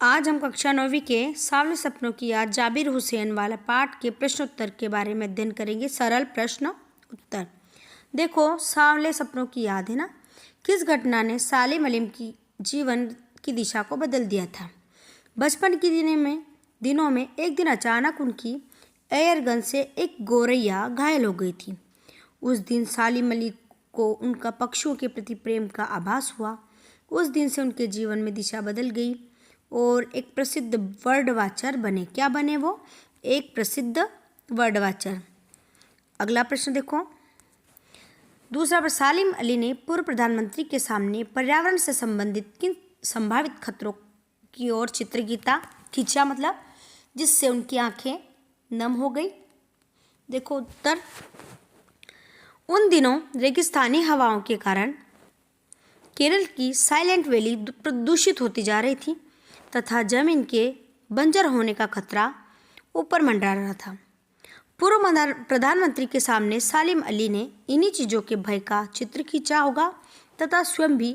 आज हम कक्षा 9वीं के सांवले सपनों की याद जाबिर हुसैन वाला पाठ के प्रश्नोत्तर के बारे में अध्ययन करेंगे। सरल प्रश्न उत्तर। देखो, सांवले सपनों की याद है ना। किस घटना ने सालिम अली की जीवन की दिशा को बदल दिया था? बचपन के दिनों में एक दिन अचानक उनकी एयरगन से एक गोरैया घायल हो गई थी। उस दिन सालिम अली को उनका पक्षियों के प्रति प्रेम का आभास हुआ। उस दिन से उनके जीवन में दिशा बदल गई और एक प्रसिद्ध वर्ड वाचर बने। क्या बने वो? एक प्रसिद्ध वर्ड वाचर। अगला प्रश्न देखो। दूसरा प्रश्न, सालिम अली ने पूर्व प्रधानमंत्री के सामने पर्यावरण से संबंधित किन संभावित खतरों की ओर चित्र खींचा, मतलब जिससे उनकी आंखें नम हो गई? देखो उत्तर। उन दिनों रेगिस्तानी हवाओं के कारण केरल की साइलेंट वैली प्रदूषित होती जा रही थी तथा जमीन के बंजर होने का खतरा ऊपर मंडरा रहा था। पूर्व प्रधानमंत्री के सामने सालिम अली ने इन्हीं चीज़ों के भय का चित्र खींचा होगा तथा स्वयं भी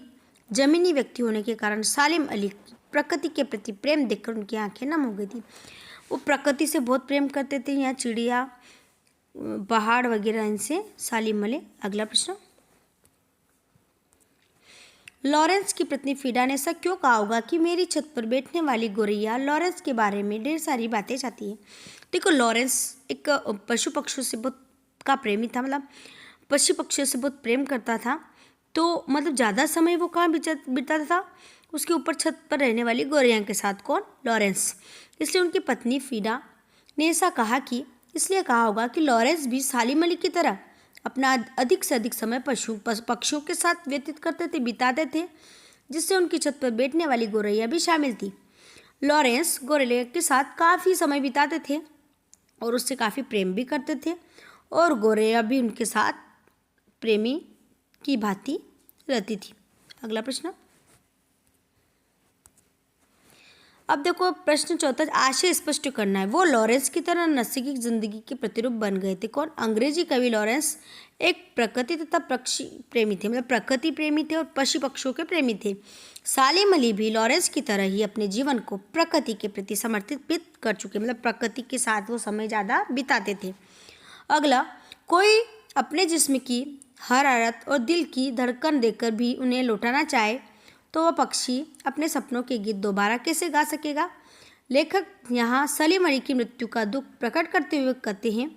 जमीनी व्यक्ति होने के कारण सालिम अली प्रकृति के प्रति प्रेम देखकर उनकी आंखें नम हो गई थी। वो प्रकृति से बहुत प्रेम करते थे, यहाँ चिड़िया, पहाड़ वगैरह, इनसे सालिम अली। अगला प्रश्न, लॉरेंस की पत्नी फीडा ने ऐसा क्यों कहा होगा कि मेरी छत पर बैठने वाली गोरैया लॉरेंस के बारे में ढेर सारी बातें चाहती है? देखो, लॉरेंस एक पशु पक्षियों से बहुत का प्रेमी था, मतलब पशु पक्षियों से बहुत प्रेम करता था। तो मतलब ज़्यादा समय वो कहाँ बिताता था? उसके ऊपर छत पर रहने वाली गोरैया के साथ। कौन? लॉरेंस। इसलिए उनकी पत्नी फीडा ने ऐसा कहा कि इसलिए कहा होगा कि लॉरेंस भी सालिम अली की तरह अपना अधिक से अधिक समय पक्षियों के साथ व्यतीत बिताते थे, जिससे उनकी छत पर बैठने वाली गोरैया भी शामिल थी। लॉरेंस गोरैया के साथ काफ़ी समय बिताते थे और उससे काफ़ी प्रेम भी करते थे और गोरैया भी उनके साथ प्रेमी की भांति रहती थी। अगला प्रश्न। अब देखो प्रश्न चौथा, आशय स्पष्ट करना है। वो लॉरेंस की तरह नैसर्गिक जिंदगी के प्रतिरूप बन गए थे। कौन? अंग्रेजी कवि लॉरेंस एक प्रकृति तथा पक्षी प्रेमी थे, मतलब प्रकृति प्रेमी थे और पशु पक्षियों के प्रेमी थे। सालिम अली भी लॉरेंस की तरह ही अपने जीवन को प्रकृति के प्रति समर्पित कर चुके, मतलब प्रकृति के साथ वो समय ज़्यादा बिताते थे। अगला, कोई अपने जिस्म की हरारत और दिल की धड़कन देकर भी उन्हें लौटाना चाहे तो वह पक्षी अपने सपनों के गीत दोबारा कैसे गा सकेगा? लेखक यहाँ सलीम अली की मृत्यु का दुख प्रकट करते हुए कहते हैं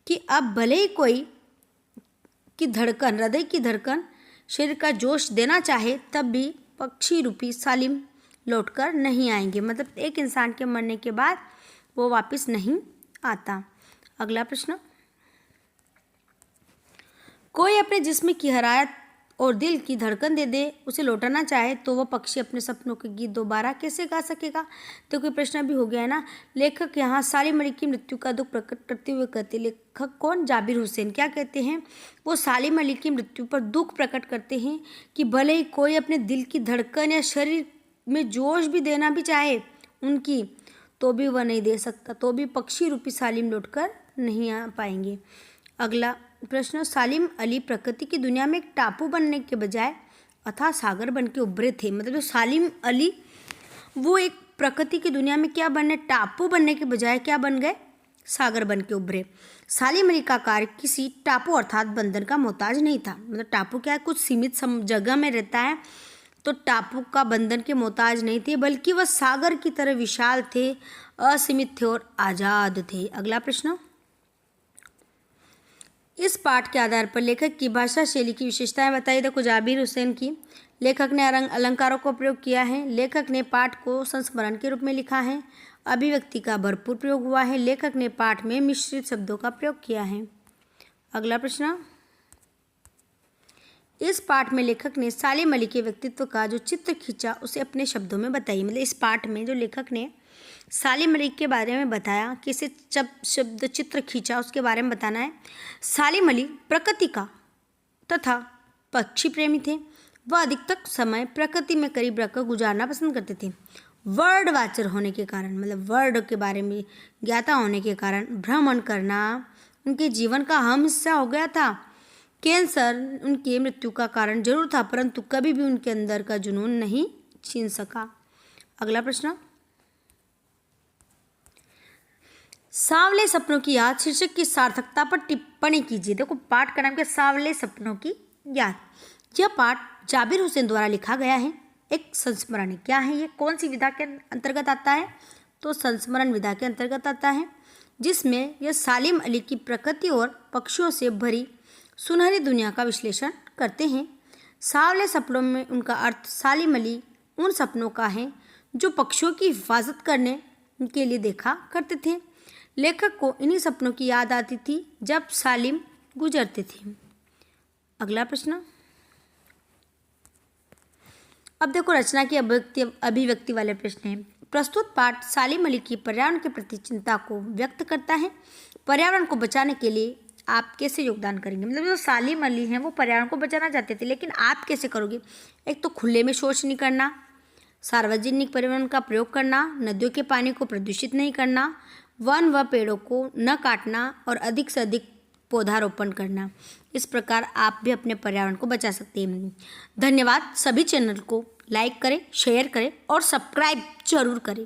कि अब भले ही कोई की धड़कन, हृदय की धड़कन शरीर का जोश देना चाहे, तब भी पक्षी रूपी सालिम लौटकर नहीं आएंगे। मतलब एक इंसान के मरने के बाद वो वापस नहीं आता। अगला प्रश्न, कोई अपने जिस्म की हरारत और दिल की धड़कन दे उसे लौटाना चाहे तो वह पक्षी अपने सपनों के गीत दोबारा कैसे गा सकेगा? तो कोई प्रश्न भी हो गया है ना। लेखक यहाँ सालिम अली की मृत्यु का दुख प्रकट करते हुए कहते, लेखक कौन? जाबिर हुसैन। क्या कहते हैं वो? सालिम अली की मृत्यु पर दुख प्रकट करते हैं कि भले ही कोई अपने दिल की धड़कन या शरीर में जोश भी देना भी चाहे उनकी, तो भी वह नहीं दे सकता, तो भी पक्षी रूपी सालिम लौटकर नहीं आ पाएंगे। अगला प्रश्न, सालिम अली प्रकृति की दुनिया में एक टापू बनने के बजाय अथाह सागर बन के उभरे थे। मतलब जो सालिम अली वो एक प्रकृति की दुनिया में क्या बनने, टापू बनने के बजाय क्या बन गए? सागर बन के उभरे। सालिम अली का कार्य किसी टापू अर्थात बंदर का मोहताज नहीं था। मतलब टापू क्या है? कुछ सीमित जगह में रहता है, तो टापू का बंधन के मोहताज नहीं थे, बल्कि वह सागर की तरह विशाल थे, असीमित थे और आज़ाद थे। अगला प्रश्न, इस पाठ के आधार पर लेखक की भाषा शैली की विशेषताएं बताइए। देखो, जाबिर हुसैन की लेखक ने अलंकारों का प्रयोग किया है। लेखक ने पाठ को संस्मरण के रूप में लिखा है। अभिव्यक्ति का भरपूर प्रयोग हुआ है। लेखक ने पाठ में मिश्रित शब्दों का प्रयोग किया है। अगला प्रश्न, इस पाठ में लेखक ने सालिम अली के व्यक्तित्व का जो चित्र खींचा उसे अपने शब्दों में बताइए। मतलब इस पाठ में जो लेखक ने सालिम अली के बारे में बताया, किसे शब्द चित्र खींचा, उसके बारे में बताना है। सालिम अली प्रकृति का तथा पक्षी प्रेमी थे। वह अधिकतर समय प्रकृति में करीब रहकर गुजारना पसंद करते थे। वर्ड वाचर होने के कारण, मतलब वर्ड के बारे में ज्ञाता होने के कारण भ्रमण करना उनके जीवन का अहम हिस्सा हो गया था। कैंसर उनकी मृत्यु का कारण जरूर था, परंतु कभी भी उनके अंदर का जुनून नहीं छीन सका। अगला प्रश्न, सांवले सपनों की याद शीर्षक की सार्थकता पर टिप्पणी कीजिए। देखो पाठ का नाम क्या, सांवले सपनों की याद। यह पाठ जाबिर हुसैन द्वारा लिखा गया है। एक संस्मरण है। क्या है ये, कौन सी विधा के अंतर्गत आता है, तो संस्मरण विधा के अंतर्गत आता है, जिसमें यह सालिम अली की प्रकृति और पक्षियों से भरी सुनहरी दुनिया का विश्लेषण करते हैं। सांवले सपनों में उनका अर्थ सालिम अली उन सपनों का है जो पक्षियों की हिफाजत करने के लिए देखा करते थे। लेखक को इन्हीं सपनों की याद आती थी जब सालिम गुजरते थे। अगला प्रश्न, अब देखो रचना की अभिव्यक्ति वाले प्रश्न हैं। प्रस्तुत पाठ सालिम अली की पर्यावरण के प्रति चिंता को व्यक्त करता है। पर्यावरण को बचाने के लिए आप कैसे योगदान करेंगे, मतलब जो सालिम अली हैं वो पर्यावरण को बचाना चाहते थे, लेकिन आप कैसे करोगे। एक तो खुले में शौच नहीं करना, सार्वजनिक परिवहन का प्रयोग करना, नदियों के पानी को प्रदूषित नहीं करना, वन व पेड़ों को न काटना और अधिक से अधिक पौधारोपण करना। इस प्रकार आप भी अपने पर्यावरण को बचा सकते हैं। धन्यवाद। सभी चैनल को लाइक करें, शेयर करें और सब्सक्राइब जरूर करें।